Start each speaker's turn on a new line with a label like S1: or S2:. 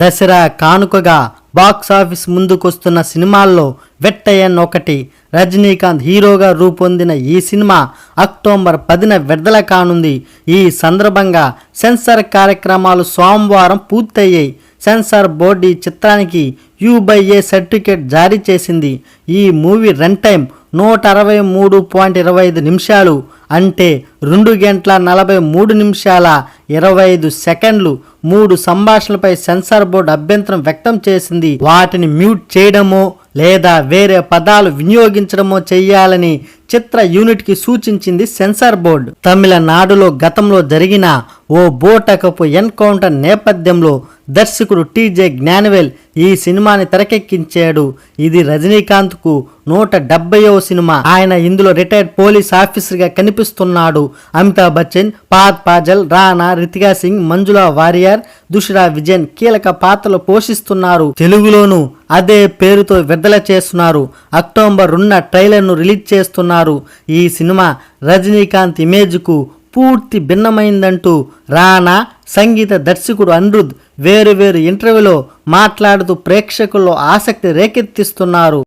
S1: దసరా కానుకగా బాక్సాఫీస్ ముందుకొస్తున్న సినిమాల్లో వెట్టయన్ ఒకటి. రజనీకాంత్ హీరోగా రూపొందిన ఈ సినిమా అక్టోబర్ 10న విడుదల కానుంది. ఈ సందర్భంగా సెన్సార్ కార్యక్రమాలు సోమవారం పూర్తయ్యాయి. సెన్సార్ బోర్డు ఈ చిత్రానికి U/A సర్టిఫికేట్ జారీ చేసింది. ఈ మూవీ రన్ టైం 163.25 నిమిషాలు, అంటే 2 గంటల 43 నిమిషాల 25 సెకండ్లు. 3 సంభాషణలపై సెన్సార్ బోర్డు అభ్యంతరం వ్యక్తం చేసింది. వాటిని మ్యూట్ చేయడమో లేదా వేరే పదాలు వినియోగించడమో చేయాలని చిత్ర యూనిట్కి సూచించింది సెన్సార్ బోర్డు. తమిళనాడులో గతంలో జరిగిన ఓ బోటకపు ఎన్కౌంటర్ నేపథ్యంలో దర్శకుడు TJ జ్ఞానవేల్ ఈ సినిమాని తెరకెక్కించాడు. ఇది రజనీకాంత్కు 170వ సినిమా. ఆయన ఇందులో రిటైర్డ్ పోలీస్ ఆఫీసర్గా కనిపిస్తున్నాడు. అమితాబ్ బచ్చన్, పాద్ పాజల్, రానా, రితికా సింగ్, మంజులా వారియర్, దుష్రా విజయన్ కీలక పాత్రలు పోషిస్తున్నారు. తెలుగులోనూ అదే పేరుతో విడుదల చేస్తున్నారు. అక్టోబర్ 2న ట్రైలర్ను రిలీజ్ చేస్తున్నారు. ఈ సినిమా రజనీకాంత్ ఇమేజ్కు పూర్తి భిన్నమైందంటూ రానా, సంగీత దర్శకుడు అనిరుద్ వేరు ఇంటర్వ్యూలో మాట్లాడుతూ ప్రేక్షకుల్లో ఆసక్తి రేకెత్తిస్తున్నారు.